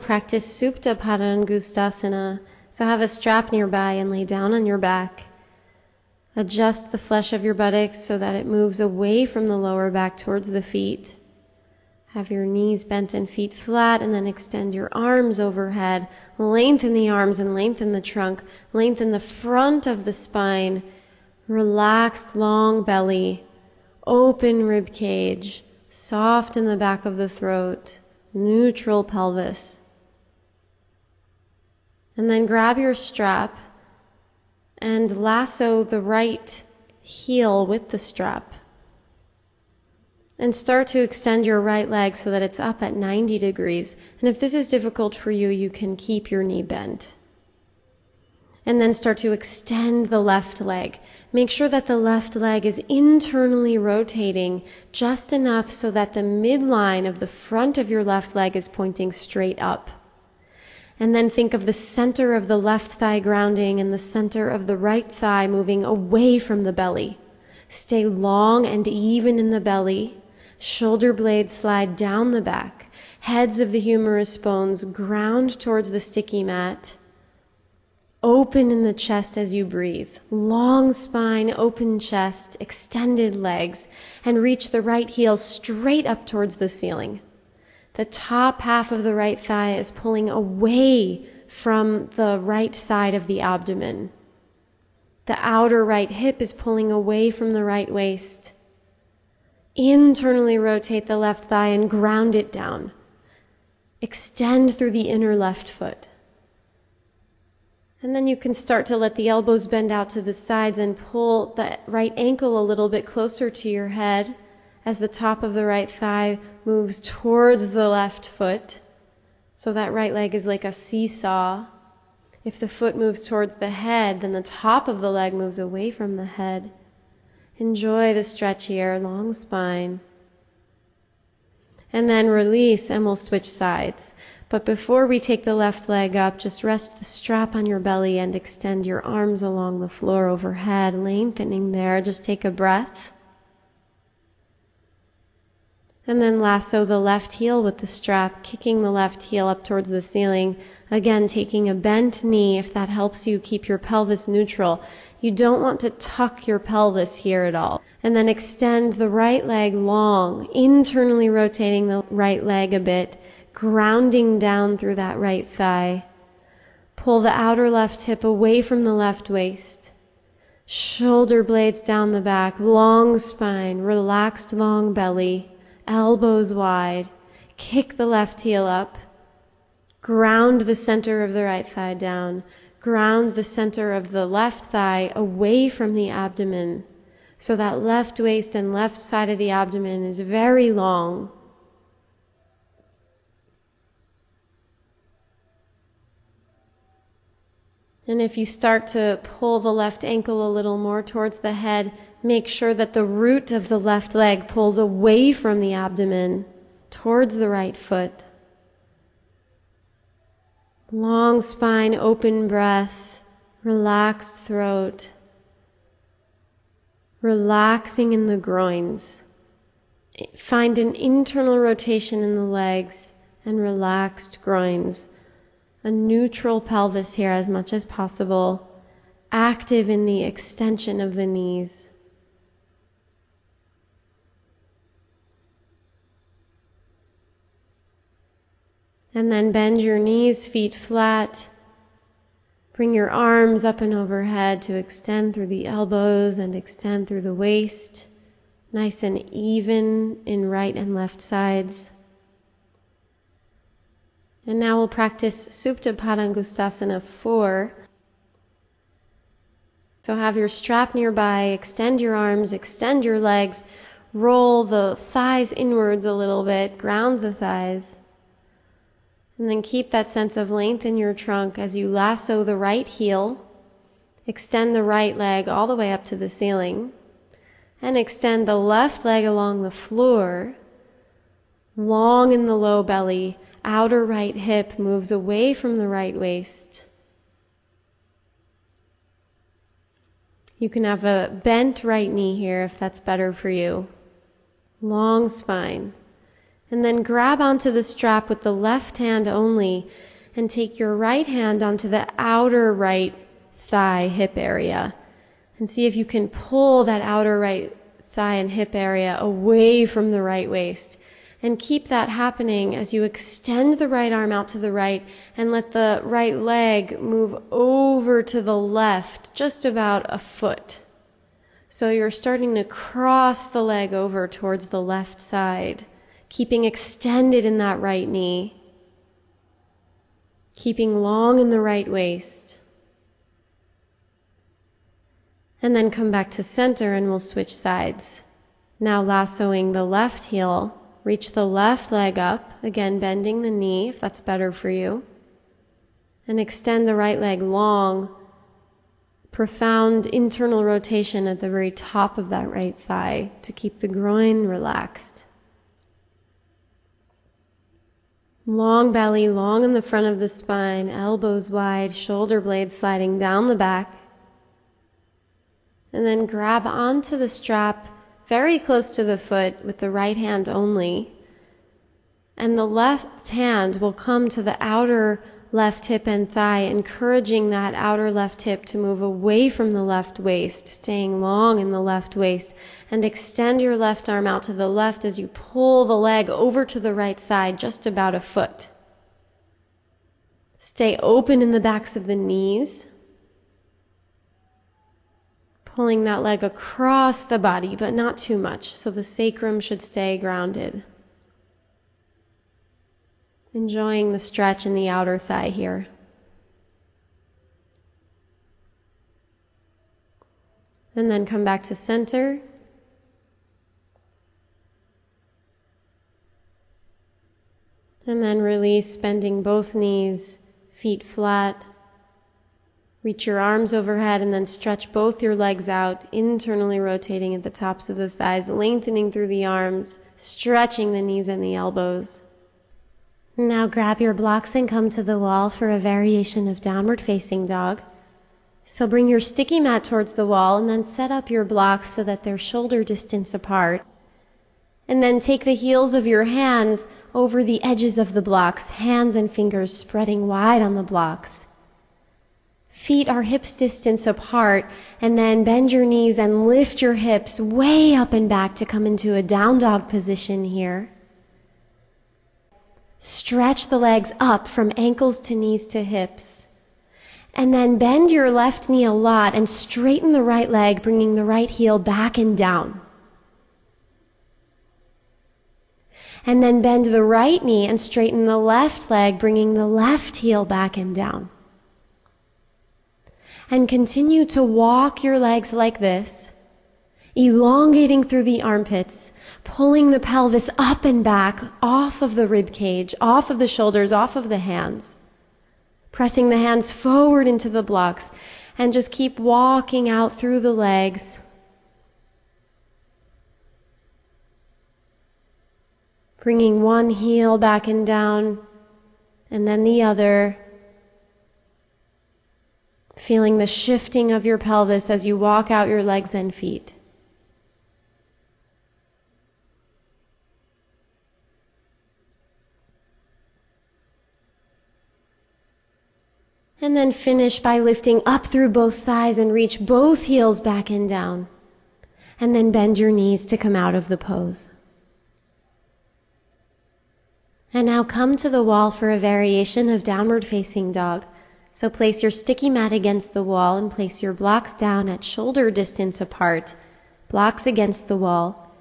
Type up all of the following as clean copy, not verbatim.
practice Supta Padangustasana. So have a strap nearby and lay down on your back. Adjust the flesh of your buttocks so that it moves away from the lower back towards the feet. Have your knees bent and feet flat, and then extend your arms overhead. Lengthen the arms and lengthen the trunk. Lengthen the front of the spine. Relaxed long belly. Open rib cage. Soft in the back of the throat. Neutral pelvis. And then grab your strap and lasso the right heel with the strap. And start to extend your right leg so that it's up at 90 degrees. And if this is difficult for you, you can keep your knee bent. And then start to extend the left leg. Make sure that the left leg is internally rotating just enough so that the midline of the front of your left leg is pointing straight up. And then think of the center of the left thigh grounding and the center of the right thigh moving away from the belly. Stay long and even in the belly. Shoulder blades slide down the back. Heads of the humerus bones ground towards the sticky mat. Open in the chest as you breathe. Long spine, open chest, extended legs, and reach the right heel straight up towards the ceiling. The top half of the right thigh is pulling away from the right side of the abdomen. The outer right hip is pulling away from the right waist. Internally rotate the left thigh and ground it down. Extend through the inner left foot. And then you can start to let the elbows bend out to the sides and pull the right ankle a little bit closer to your head as the top of the right thigh moves towards the left foot. So that right leg is like a seesaw. If the foot moves towards the head, then the top of the leg moves away from the head. Enjoy the stretch here, long spine. And then release and we'll switch sides. But before we take the left leg up, just rest the strap on your belly and extend your arms along the floor overhead, lengthening there. Just take a breath. And then lasso the left heel with the strap, kicking the left heel up towards the ceiling. Again, taking a bent knee if that helps you keep your pelvis neutral. You don't want to tuck your pelvis here at all. And then extend the right leg long, internally rotating the right leg a bit, grounding down through that right thigh. Pull the outer left hip away from the left waist. Shoulder blades down the back, long spine, relaxed long belly. Elbows wide. Kick the left heel up. Ground the center of the right thigh down. Ground the center of the left thigh away from the abdomen. So that left waist and left side of the abdomen is very long. And if you start to pull the left ankle a little more towards the head, make sure that the root of the left leg pulls away from the abdomen towards the right foot. Long spine, open breath, relaxed throat, relaxing in the groins. Find an internal rotation in the legs and relaxed groins. A neutral pelvis here as much as possible, active in the extension of the knees. And then bend your knees, feet flat. Bring your arms up and overhead to extend through the elbows and extend through the waist. Nice and even in right and left sides. And now we'll practice Supta Padangustasana 4. So have your strap nearby, extend your arms, extend your legs, roll the thighs inwards a little bit, ground the thighs. And then keep that sense of length in your trunk as you lasso the right heel, extend the right leg all the way up to the ceiling, and extend the left leg along the floor, long in the low belly, outer right hip moves away from the right waist. You can have a bent right knee here if that's better for you. Long spine. And then grab onto the strap with the left hand only and take your right hand onto the outer right thigh hip area. And see if you can pull that outer right thigh and hip area away from the right waist. And keep that happening as you extend the right arm out to the right and let the right leg move over to the left, just about a foot. So you're starting to cross the leg over towards the left side, keeping extended in that right knee, keeping long in the right waist. And then come back to center and we'll switch sides. Now lassoing the left heel, reach the left leg up, again bending the knee if that's better for you, and extend the right leg long, profound internal rotation at the very top of that right thigh to keep the groin relaxed. Long belly, long in the front of the spine, elbows wide, shoulder blades sliding down the back. And then grab onto the strap very close to the foot with the right hand only. And the left hand will come to the outer left hip and thigh, encouraging that outer left hip to move away from the left waist, staying long in the left waist. And extend your left arm out to the left as you pull the leg over to the right side, just about a foot. Stay open in the backs of the knees, pulling that leg across the body, but not too much, so the sacrum should stay grounded. Enjoying the stretch in the outer thigh here. And then come back to center. And then release, bending both knees, feet flat. Reach your arms overhead and then stretch both your legs out, internally rotating at the tops of the thighs, lengthening through the arms, stretching the knees and the elbows. Now grab your blocks and come to the wall for a variation of downward facing dog. So bring your sticky mat towards the wall and then set up your blocks so that they're shoulder distance apart. And then take the heels of your hands over the edges of the blocks, hands and fingers spreading wide on the blocks. Feet are hips distance apart, and then bend your knees and lift your hips way up and back to come into a down dog position here. Stretch the legs up from ankles to knees to hips. And then bend your left knee a lot and straighten the right leg, bringing the right heel back and down. And then bend the right knee and straighten the left leg, bringing the left heel back and down. And continue to walk your legs like this, elongating through the armpits, pulling the pelvis up and back, off of the rib cage, off of the shoulders, off of the hands. Pressing the hands forward into the blocks, and just keep walking out through the legs. Bringing one heel back and down, and then the other. Feeling the shifting of your pelvis as you walk out your legs and feet. And then finish by lifting up through both thighs and reach both heels back and down. And then bend your knees to come out of the pose. And now come to the wall for a variation of downward facing dog. So place your sticky mat against the wall and place your blocks down at shoulder distance apart, blocks against the wall.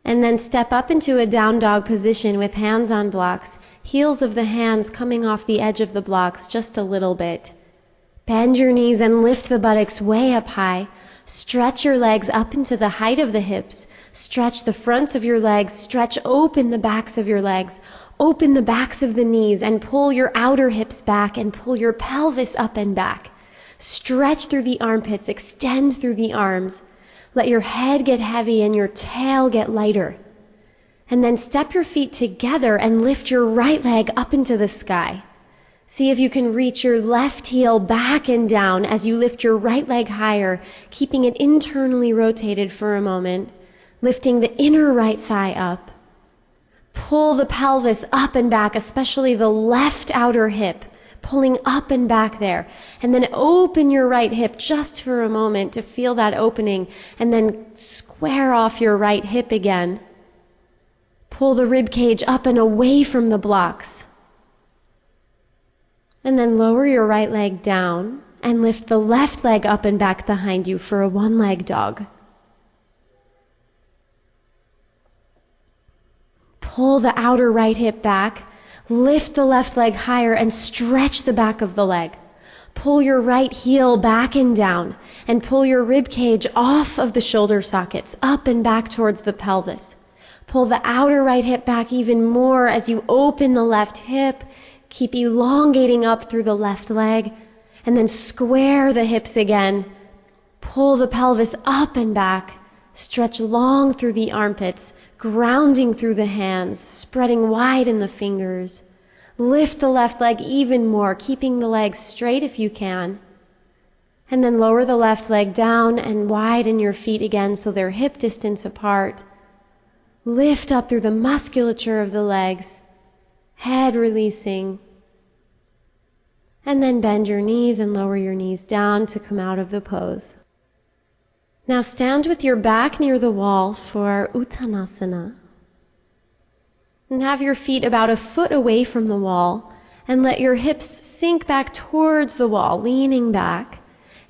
And then step up into a down dog position with hands on blocks, heels of the hands coming off the edge of the blocks just a little bit. Bend your knees and lift the buttocks way up high. Stretch your legs up into the height of the hips. Stretch the fronts of your legs. Stretch open the backs of your legs. Open the backs of the knees and pull your outer hips back and pull your pelvis up and back. Stretch through the armpits, extend through the arms. Let your head get heavy and your tail get lighter. And then step your feet together and lift your right leg up into the sky. See if you can reach your left heel back and down as you lift your right leg higher, keeping it internally rotated for a moment, lifting the inner right thigh up. Pull the pelvis up and back, especially the left outer hip, pulling up and back there. And then open your right hip just for a moment to feel that opening, and then square off your right hip again. Pull the rib cage up and away from the blocks. And then lower your right leg down and lift the left leg up and back behind you for a one-leg dog. Pull the outer right hip back, lift the left leg higher and stretch the back of the leg. Pull your right heel back and down and pull your rib cage off of the shoulder sockets, up and back towards the pelvis. Pull the outer right hip back even more as you open the left hip. Keep elongating up through the left leg, and then square the hips again. Pull the pelvis up and back. Stretch long through the armpits, grounding through the hands, spreading wide in the fingers. Lift the left leg even more, keeping the legs straight if you can. And then lower the left leg down and widen your feet again so they're hip distance apart. Lift up through the musculature of the legs, head releasing. And then bend your knees and lower your knees down to come out of the pose. Now stand with your back near the wall for Uttanasana. And have your feet about a foot away from the wall, and let your hips sink back towards the wall, leaning back,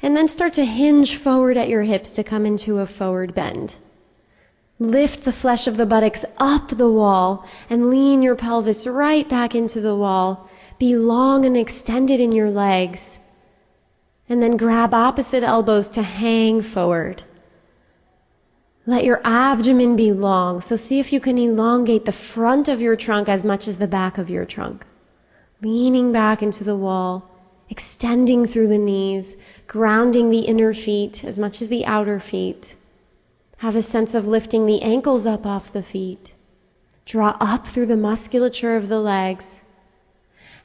and then start to hinge forward at your hips to come into a forward bend. Lift the flesh of the buttocks up the wall and lean your pelvis right back into the wall. Be long and extended in your legs. And then grab opposite elbows to hang forward. Let your abdomen be long, so see if you can elongate the front of your trunk as much as the back of your trunk. Leaning back into the wall, extending through the knees, grounding the inner feet as much as the outer feet. Have a sense of lifting the ankles up off the feet. Draw up through the musculature of the legs.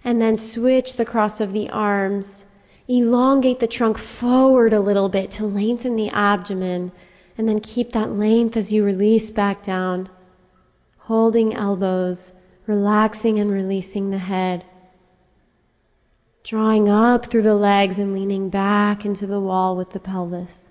And then switch the cross of the arms. Elongate the trunk forward a little bit to lengthen the abdomen, and then keep that length as you release back down, holding elbows, relaxing and releasing the head, drawing up through the legs and leaning back into the wall with the pelvis.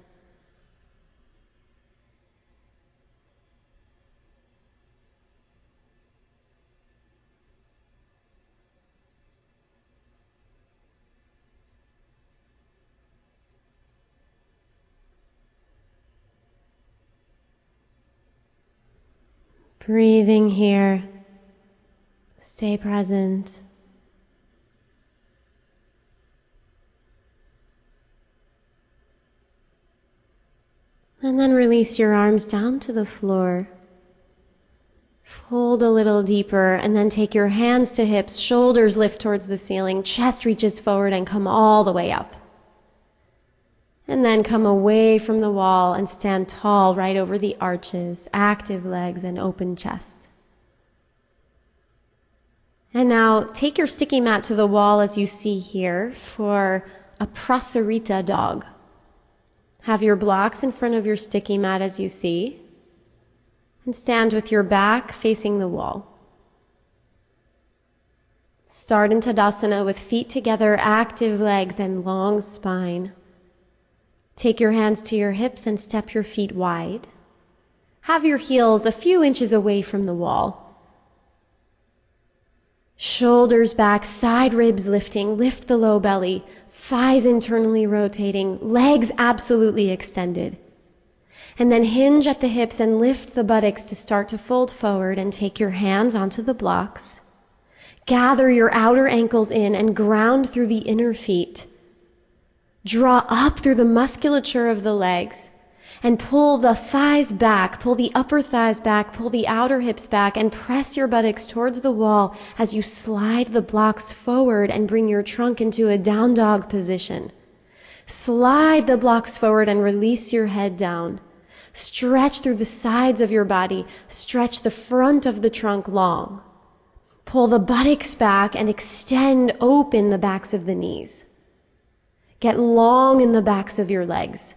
Breathing here. Stay present. And then release your arms down to the floor. Fold a little deeper and then take your hands to hips, shoulders lift towards the ceiling, chest reaches forward and come all the way up. And then come away from the wall and stand tall right over the arches, active legs and open chest. And now take your sticky mat to the wall as you see here for a prasarita dog. Have your blocks in front of your sticky mat as you see, and stand with your back facing the wall. Start in Tadasana with feet together, active legs and long spine. Take your hands to your hips and step your feet wide. Have your heels a few inches away from the wall. Shoulders back, side ribs lifting, lift the low belly, thighs internally rotating, legs absolutely extended. And then hinge at the hips and lift the buttocks to start to fold forward and take your hands onto the blocks. Gather your outer ankles in and ground through the inner feet. Draw up through the musculature of the legs and pull the thighs back, pull the upper thighs back, pull the outer hips back, and press your buttocks towards the wall as you slide the blocks forward and bring your trunk into a down dog position. Slide the blocks forward and release your head down. Stretch through the sides of your body, stretch the front of the trunk long. Pull the buttocks back and extend open the backs of the knees. Get long in the backs of your legs.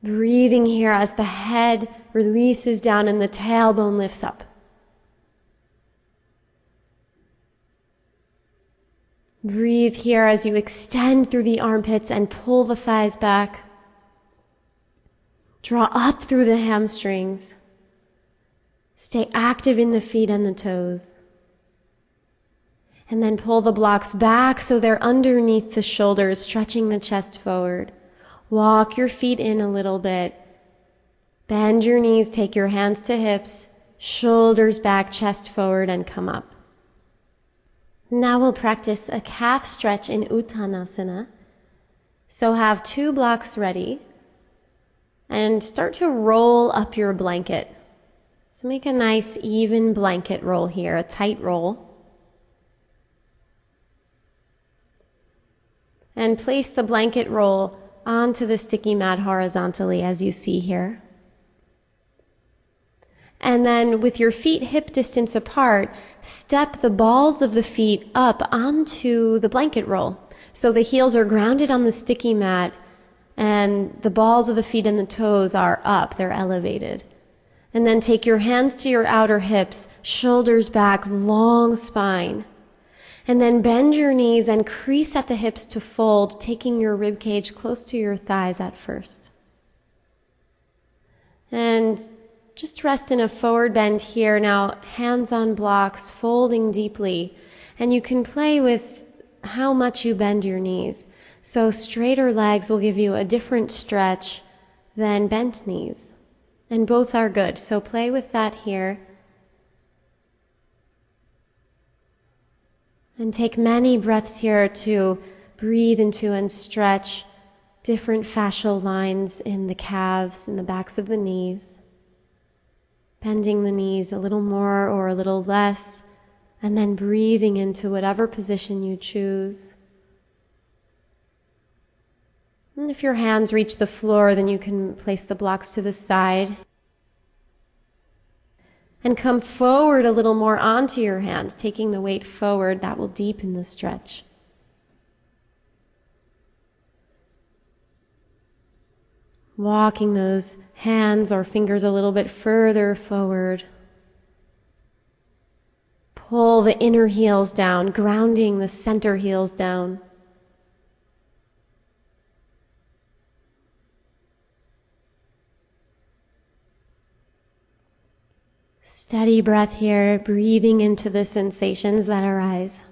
Breathing here as the head releases down and the tailbone lifts up. Breathe here as you extend through the armpits and pull the thighs back. Draw up through the hamstrings. Stay active in the feet and the toes. And then pull the blocks back so they're underneath the shoulders, stretching the chest forward. Walk your feet in a little bit. Bend your knees, take your hands to hips, shoulders back, chest forward, and come up. Now we'll practice a calf stretch in Uttanasana. So have 2 blocks ready and start to roll up your blanket. So make a nice even blanket roll here, a tight roll. And place the blanket roll onto the sticky mat horizontally as you see here. And then with your feet hip distance apart, step the balls of the feet up onto the blanket roll. So the heels are grounded on the sticky mat and the balls of the feet and the toes are up, they're elevated. And then take your hands to your outer hips, shoulders back, long spine. And then bend your knees and crease at the hips to fold, taking your rib cage close to your thighs at first. And just rest in a forward bend here. Now, hands on blocks, folding deeply. And you can play with how much you bend your knees. So straighter legs will give you a different stretch than bent knees. And both are good. So play with that here. And take many breaths here to breathe into and stretch different fascial lines in the calves and the backs of the knees. Bending the knees a little more or a little less, and then breathing into whatever position you choose. And if your hands reach the floor, then you can place the blocks to the side. And come forward a little more onto your hands, taking the weight forward. That will deepen the stretch. Walking those hands or fingers a little bit further forward. Pull the inner heels down, grounding the center heels down. Steady breath here, breathing into the sensations that arise.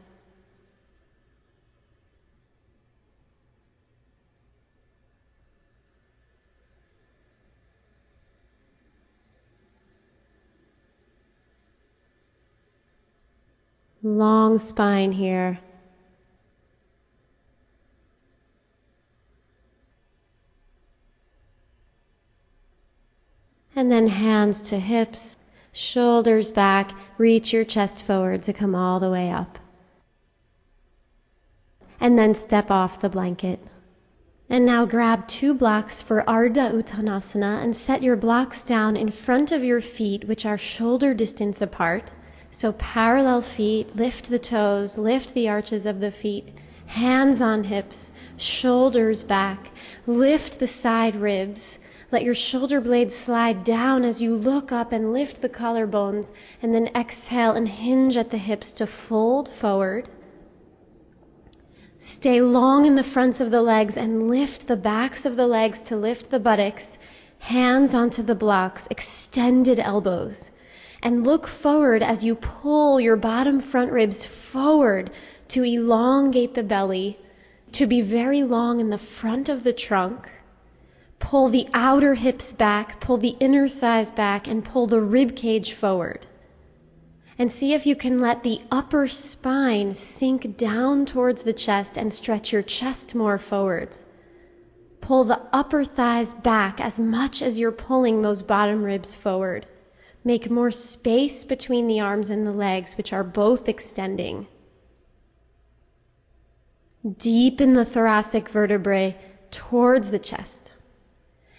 Long spine here. And then hands to hips. Shoulders back, reach your chest forward to come all the way up. And then step off the blanket. And now grab 2 blocks for Ardha Uttanasana and set your blocks down in front of your feet, which are shoulder distance apart. So parallel feet, lift the toes, lift the arches of the feet, hands on hips, shoulders back, lift the side ribs. Let your shoulder blades slide down as you look up and lift the collarbones, and then exhale and hinge at the hips to fold forward. Stay long in the fronts of the legs and lift the backs of the legs to lift the buttocks, hands onto the blocks, extended elbows. And look forward as you pull your bottom front ribs forward to elongate the belly, to be very long in the front of the trunk. Pull the outer hips back, pull the inner thighs back, and pull the rib cage forward. And see if you can let the upper spine sink down towards the chest and stretch your chest more forwards. Pull the upper thighs back as much as you're pulling those bottom ribs forward. Make more space between the arms and the legs, which are both extending. Deepen the thoracic vertebrae towards the chest.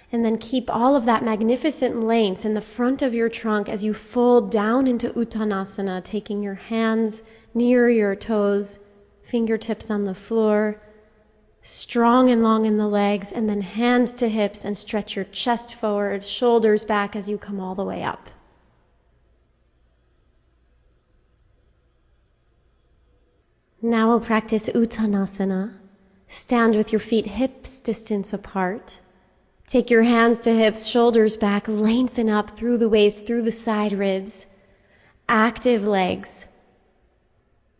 And then keep all of that magnificent length in the front of your trunk as you fold down into Uttanasana, taking your hands near your toes, fingertips on the floor, Strong and long in the legs, and then hands to hips and stretch your chest forward, shoulders back as you come all the way up. Now we'll practice Uttanasana. Stand with your feet hips distance apart. Take your hands to hips, shoulders back, lengthen up through the waist, through the side ribs. Active legs.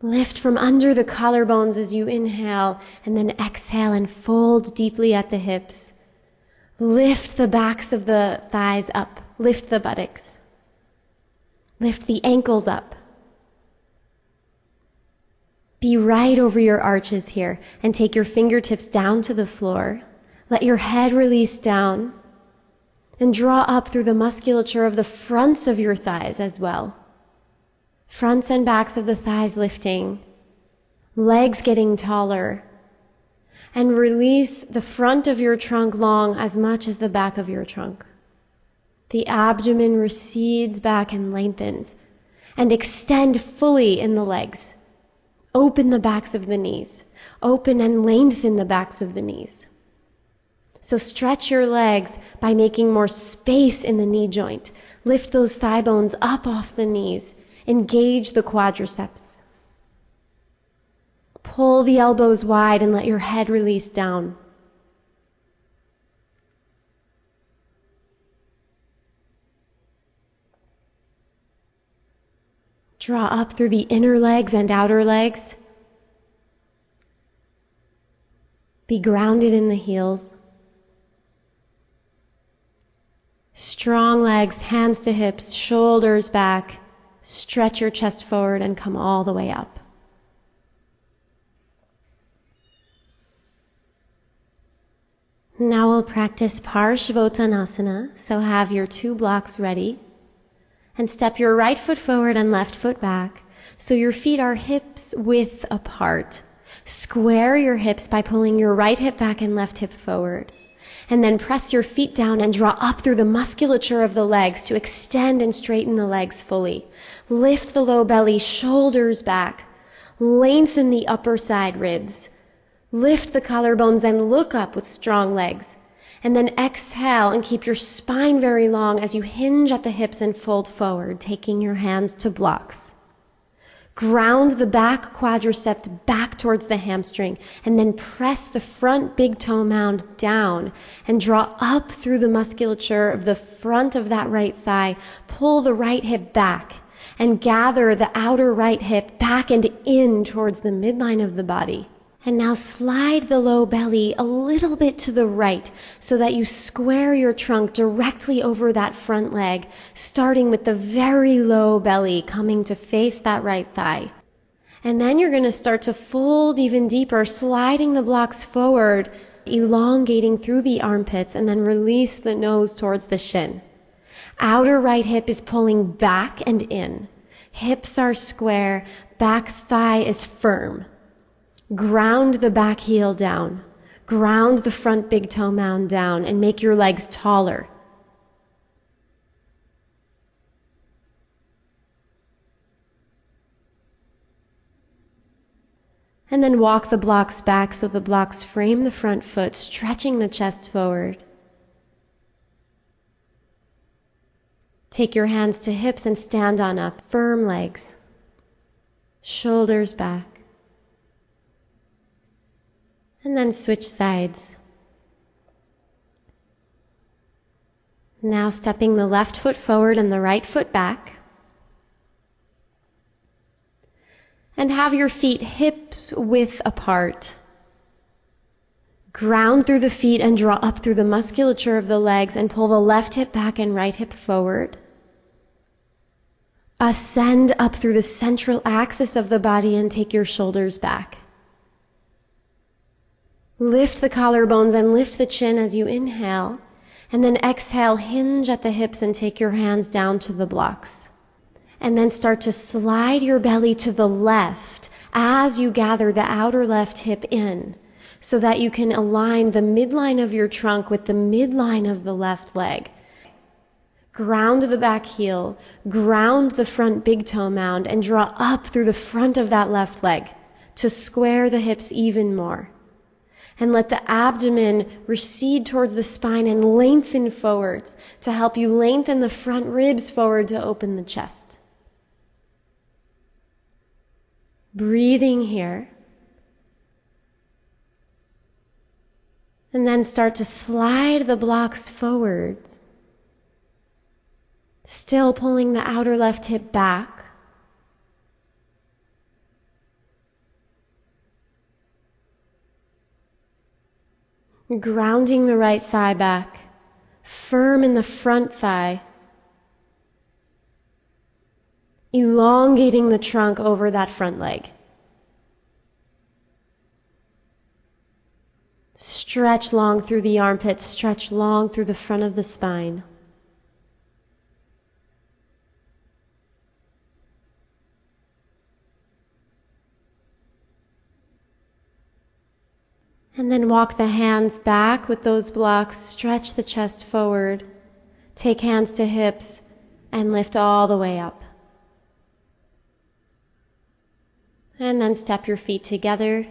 Lift from under the collarbones as you inhale, and then exhale and fold deeply at the hips. Lift the backs of the thighs up. Lift the buttocks. Lift the ankles up. Be right over your arches here and take your fingertips down to the floor. Let your head release down and draw up through the musculature of the fronts of your thighs as well. Fronts and backs of the thighs lifting, legs getting taller, and release the front of your trunk long as much as the back of your trunk. The abdomen recedes back and lengthens, and extend fully in the legs. Open the backs of the knees. Open and lengthen the backs of the knees. So stretch your legs by making more space in the knee joint. Lift those thigh bones up off the knees. Engage the quadriceps. Pull the elbows wide and let your head release down. Draw up through the inner legs and outer legs. Be grounded in the heels. Strong legs, hands to hips, shoulders back. Stretch your chest forward and come all the way up. Now we'll practice Parsvottanasana, so have your 2 blocks ready. And step your right foot forward and left foot back, so your feet are hips width apart. Square your hips by pulling your right hip back and left hip forward. And then press your feet down and draw up through the musculature of the legs to extend and straighten the legs fully. Lift the low belly, shoulders back. Lengthen the upper side ribs. Lift the collarbones and look up with strong legs. And then exhale and keep your spine very long as you hinge at the hips and fold forward, taking your hands to blocks. Ground the back quadricep back towards the hamstring, and then press the front big toe mound down and draw up through the musculature of the front of that right thigh. Pull the right hip back and gather the outer right hip back and in towards the midline of the body. And now slide the low belly a little bit to the right so that you square your trunk directly over that front leg, starting with the very low belly coming to face that right thigh. And then you're going to start to fold even deeper, sliding the blocks forward, elongating through the armpits, and then release the nose towards the shin. Outer right hip is pulling back and in. Hips are square, back thigh is firm. Ground the back heel down. Ground the front big toe mound down and make your legs taller. And then walk the blocks back so the blocks frame the front foot, stretching the chest forward. Take your hands to hips and stand on up. Firm legs. Shoulders back. And then switch sides. Now stepping the left foot forward and the right foot back. And have your feet hips width apart. Ground through the feet and draw up through the musculature of the legs and pull the left hip back and right hip forward. Ascend up through the central axis of the body and take your shoulders back. Lift the collarbones and lift the chin as you inhale, and then exhale, hinge at the hips and take your hands down to the blocks. And then start to slide your belly to the left as you gather the outer left hip in, so that you can align the midline of your trunk with the midline of the left leg. Ground the back heel, ground the front big toe mound, and draw up through the front of that left leg to square the hips even more. And let the abdomen recede towards the spine and lengthen forwards to help you lengthen the front ribs forward to open the chest. Breathing here. And then start to slide the blocks forwards. Still pulling the outer left hip back. Grounding the right thigh back, firm in the front thigh, elongating the trunk over that front leg. Stretch long through the armpits, stretch long through the front of the spine. And then walk the hands back with those blocks, stretch the chest forward, take hands to hips, and lift all the way up. And then step your feet together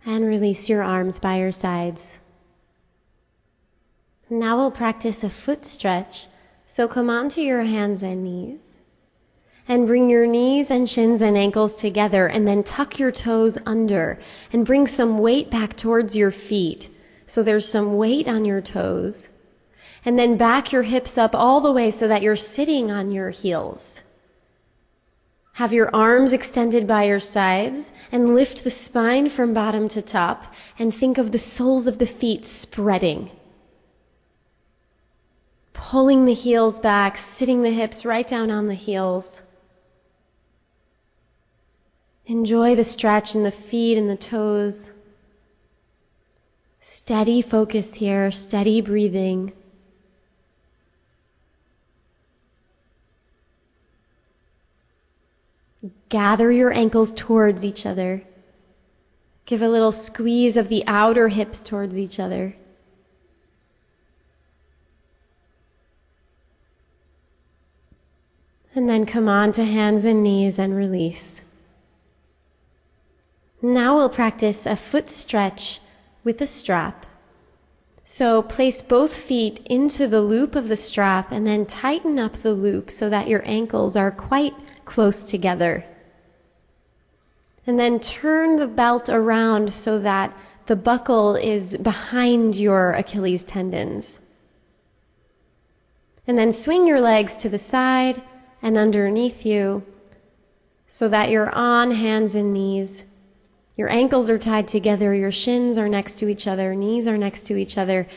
and release your arms by your sides. Now we'll practice a foot stretch, so come onto your hands and knees. And bring your knees and shins and ankles together, and then tuck your toes under and bring some weight back towards your feet. So there's some weight on your toes. And then back your hips up all the way so that you're sitting on your heels. Have your arms extended by your sides and lift the spine from bottom to top, and think of the soles of the feet spreading. Pulling the heels back, sitting the hips right down on the heels. Enjoy the stretch in the feet and the toes. Steady focus here, steady breathing. Gather your ankles towards each other. Give a little squeeze of the outer hips towards each other. And then come on to hands and knees and release. Now we'll practice a foot stretch with a strap. So place both feet into the loop of the strap and then tighten up the loop so that your ankles are quite close together. And then turn the belt around so that the buckle is behind your Achilles tendons. And then swing your legs to the side and underneath you so that you're on hands and knees. Your ankles are tied together, your shins are next to each other, knees are next to each other,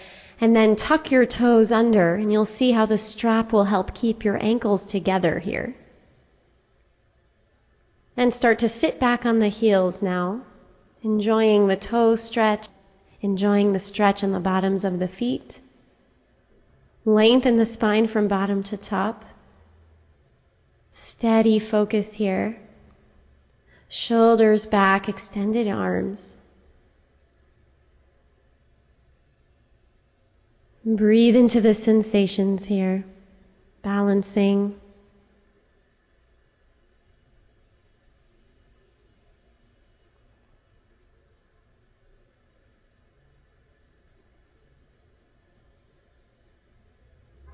and then tuck your toes under, and you'll see how the strap will help keep your ankles together here. And start to sit back on the heels now, enjoying the toe stretch, enjoying the stretch on the bottoms of the feet. Lengthen the spine from bottom to top. Steady focus here. Shoulders back, extended arms. Breathe into the sensations here, balancing.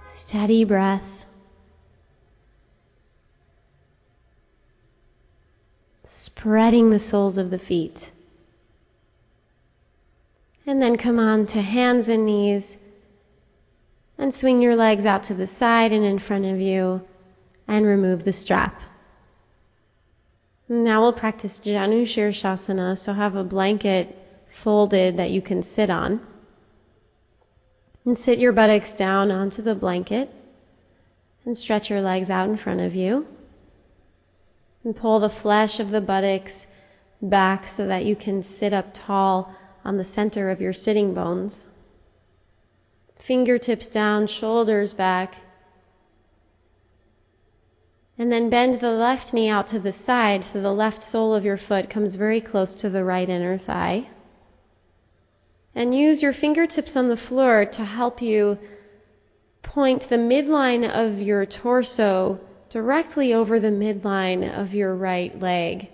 Steady breath. Spreading the soles of the feet. And then come on to hands and knees and swing your legs out to the side and in front of you and remove the strap. Now we'll practice Janu Shirshasana, so have a blanket folded that you can sit on. And sit your buttocks down onto the blanket and stretch your legs out in front of you. And pull the flesh of the buttocks back so that you can sit up tall on the center of your sitting bones. Fingertips down, shoulders back. And then bend the left knee out to the side so the left sole of your foot comes very close to the right inner thigh. And use your fingertips on the floor to help you point the midline of your torso directly over the midline of your right leg.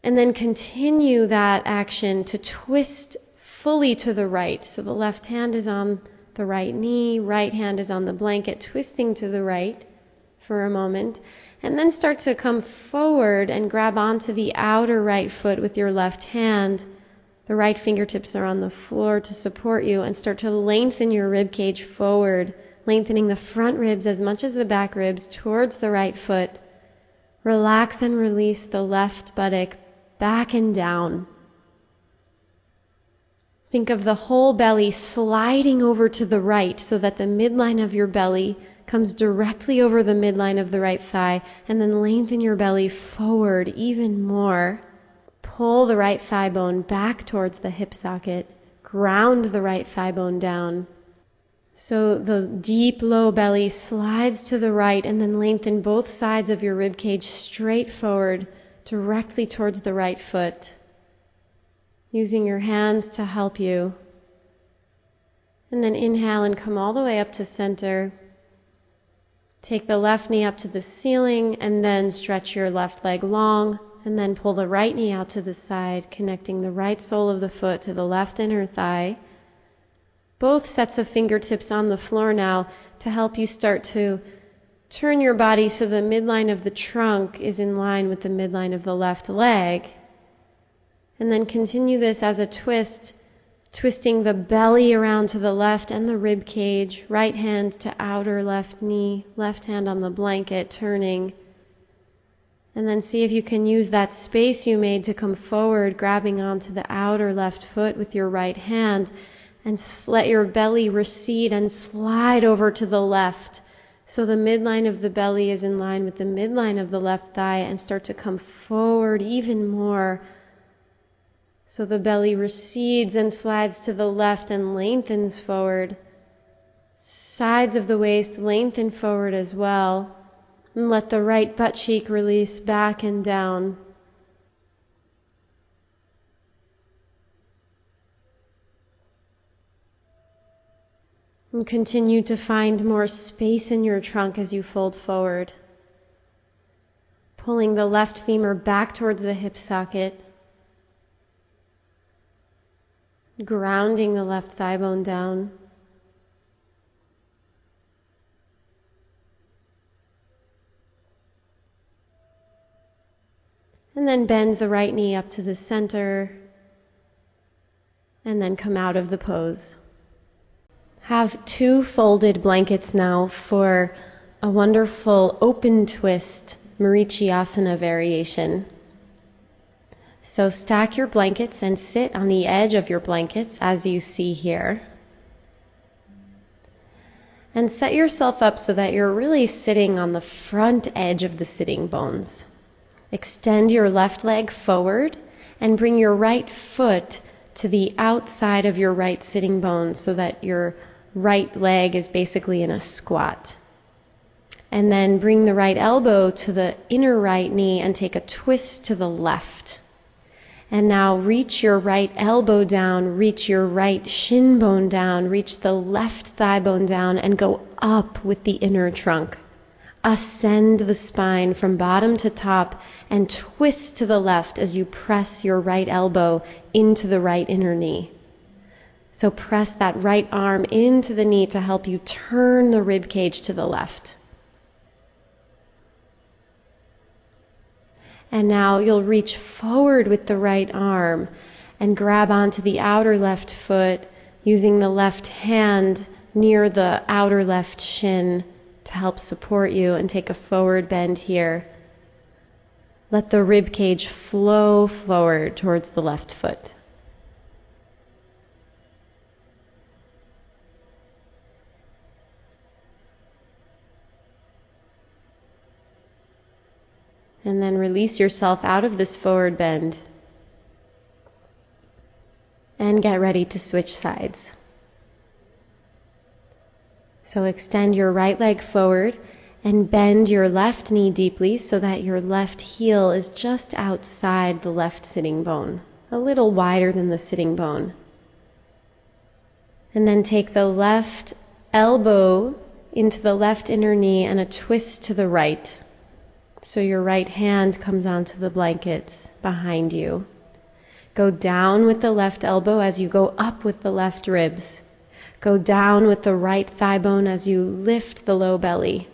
And then continue that action to twist fully to the right. So the left hand is on the right knee, right hand is on the blanket, twisting to the right for a moment. And then start to come forward and grab onto the outer right foot with your left hand. The right fingertips are on the floor to support you, and start to lengthen your rib cage forward, lengthening the front ribs as much as the back ribs towards the right foot. Relax and release the left buttock back and down. Think of the whole belly sliding over to the right so that the midline of your belly comes directly over the midline of the right thigh, and then lengthen your belly forward even more. Pull the right thigh bone back towards the hip socket. Ground the right thigh bone down. So the deep low belly slides to the right, and then lengthen both sides of your rib cage straight forward, directly towards the right foot. Using your hands to help you. And then inhale and come all the way up to center. Take the left knee up to the ceiling, and then stretch your left leg long, and then pull the right knee out to the side, connecting the right sole of the foot to the left inner thigh. Both sets of fingertips on the floor now to help you start to turn your body so the midline of the trunk is in line with the midline of the left leg. And then continue this as a twist, twisting the belly around to the left and the rib cage, right hand to outer left knee, left hand on the blanket, turning. And then see if you can use that space you made to come forward, grabbing onto the outer left foot with your right hand, and let your belly recede and slide over to the left. So the midline of the belly is in line with the midline of the left thigh, and start to come forward even more. So the belly recedes and slides to the left and lengthens forward. Sides of the waist lengthen forward as well. And let the right butt cheek release back and down. And continue to find more space in your trunk as you fold forward. Pulling the left femur back towards the hip socket. Grounding the left thigh bone down. And then bend the right knee up to the center, and then come out of the pose. Have 2 folded blankets now for a wonderful open twist Marichyasana variation. So stack your blankets and sit on the edge of your blankets as you see here. And set yourself up so that you're really sitting on the front edge of the sitting bones. Extend your left leg forward and bring your right foot to the outside of your right sitting bone so that your right leg is basically in a squat. And then bring the right elbow to the inner right knee and take a twist to the left. And now reach your right elbow down, reach your right shin bone down, reach the left thigh bone down, and go up with the inner trunk. Ascend the spine from bottom to top and twist to the left as you press your right elbow into the right inner knee. So press that right arm into the knee to help you turn the rib cage to the left. And now you'll reach forward with the right arm and grab onto the outer left foot using the left hand near the outer left shin to help support you, and take a forward bend here. Let the rib cage flow forward towards the left foot. And then release yourself out of this forward bend and get ready to switch sides. So extend your right leg forward and bend your left knee deeply so that your left heel is just outside the left sitting bone, a little wider than the sitting bone. And then take the left elbow into the left inner knee and a twist to the right. So your right hand comes onto the blankets behind you. Go down with the left elbow as you go up with the left ribs. Go down with the right thigh bone as you lift the low belly.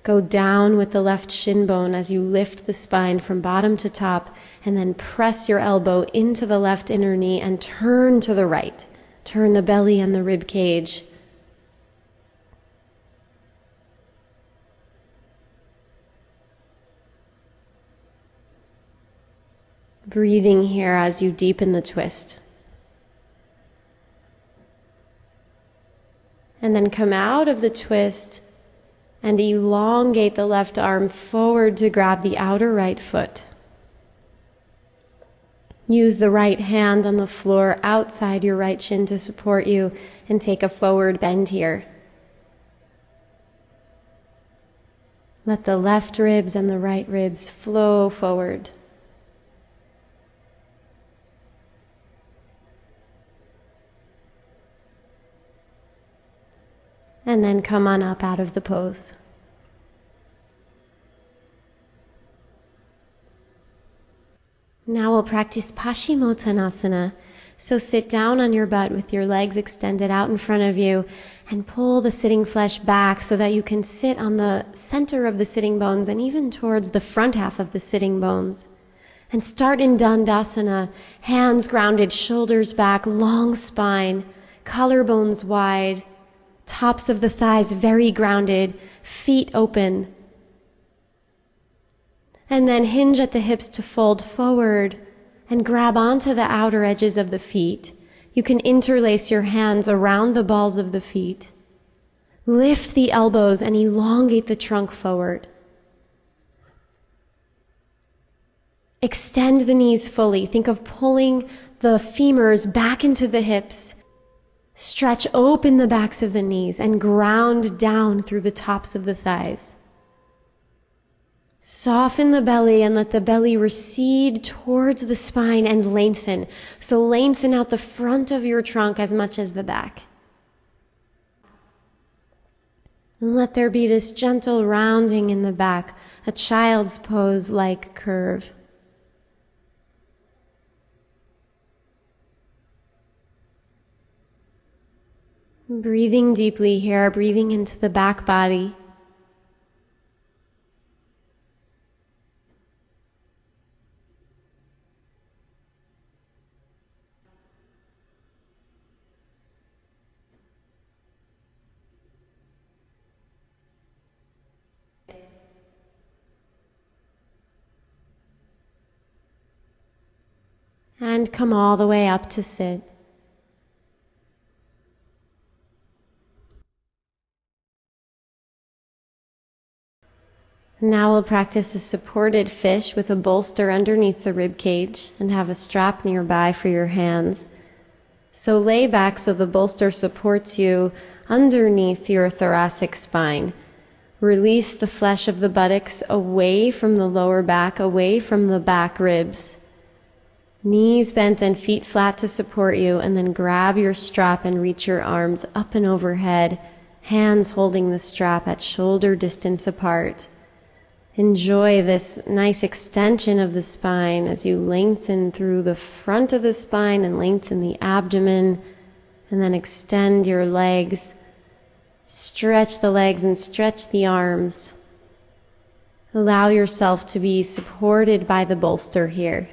Go down with the left shin bone as you lift the spine from bottom to top, and then press your elbow into the left inner knee and turn to the right. Turn the belly and the rib cage. Breathing here as you deepen the twist. And then come out of the twist and elongate the left arm forward to grab the outer right foot. Use the right hand on the floor outside your right shin to support you and take a forward bend here. Let the left ribs and the right ribs flow forward. And then come on up out of the pose. Now we'll practice Paschimottanasana. So sit down on your butt with your legs extended out in front of you and pull the sitting flesh back so that you can sit on the center of the sitting bones and even towards the front half of the sitting bones. And start in Dandasana, hands grounded, shoulders back, long spine, collarbones wide, tops of the thighs very grounded, feet open. And then hinge at the hips to fold forward and grab onto the outer edges of the feet. You can interlace your hands around the balls of the feet. Lift the elbows and elongate the trunk forward. Extend the knees fully. Think of pulling the femurs back into the hips. Stretch open the backs of the knees and ground down through the tops of the thighs. Soften the belly and let the belly recede towards the spine and lengthen. So lengthen out the front of your trunk as much as the back. And let there be this gentle rounding in the back, a child's pose-like curve. Breathing deeply here, breathing into the back body. And come all the way up to sit. Now we'll practice a supported fish with a bolster underneath the rib cage and have a strap nearby for your hands. So lay back so the bolster supports you underneath your thoracic spine. Release the flesh of the buttocks away from the lower back, away from the back ribs. Knees bent and feet flat to support you, and then grab your strap and reach your arms up and overhead, hands holding the strap at shoulder distance apart. Enjoy this nice extension of the spine as you lengthen through the front of the spine and lengthen the abdomen, and then extend your legs. Stretch the legs and stretch the arms. Allow yourself to be supported by the bolster here.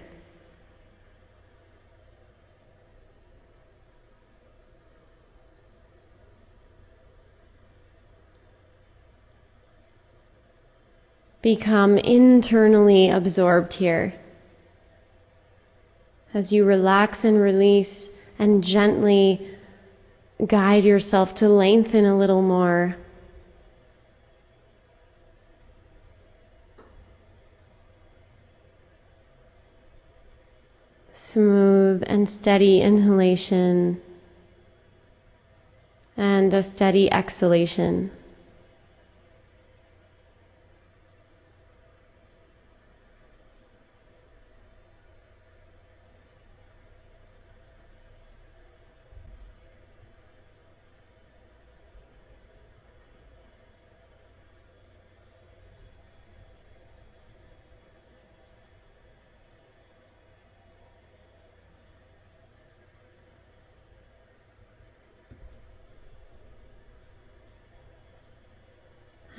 Become internally absorbed here. As you relax and release and gently guide yourself to lengthen a little more. Smooth and steady inhalation and a steady exhalation.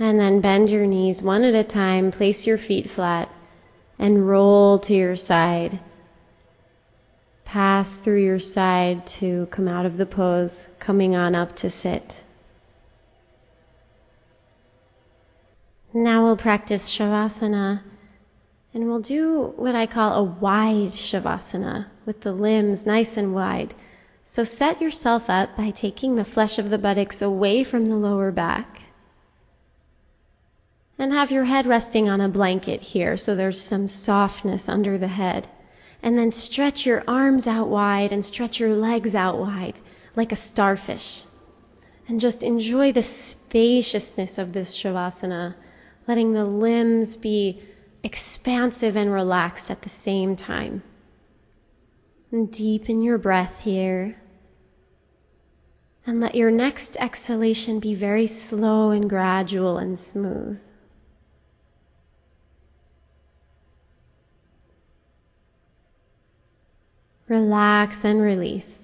And then bend your knees one at a time, place your feet flat, and roll to your side. Pass through your side to come out of the pose, coming on up to sit. Now we'll practice Shavasana, and we'll do what I call a wide Shavasana, with the limbs nice and wide. So set yourself up by taking the flesh of the buttocks away from the lower back. And have your head resting on a blanket here, so there's some softness under the head. And then stretch your arms out wide and stretch your legs out wide, like a starfish. And just enjoy the spaciousness of this Shavasana, letting the limbs be expansive and relaxed at the same time. And deepen your breath here. And let your next exhalation be very slow and gradual and smooth. Relax and release.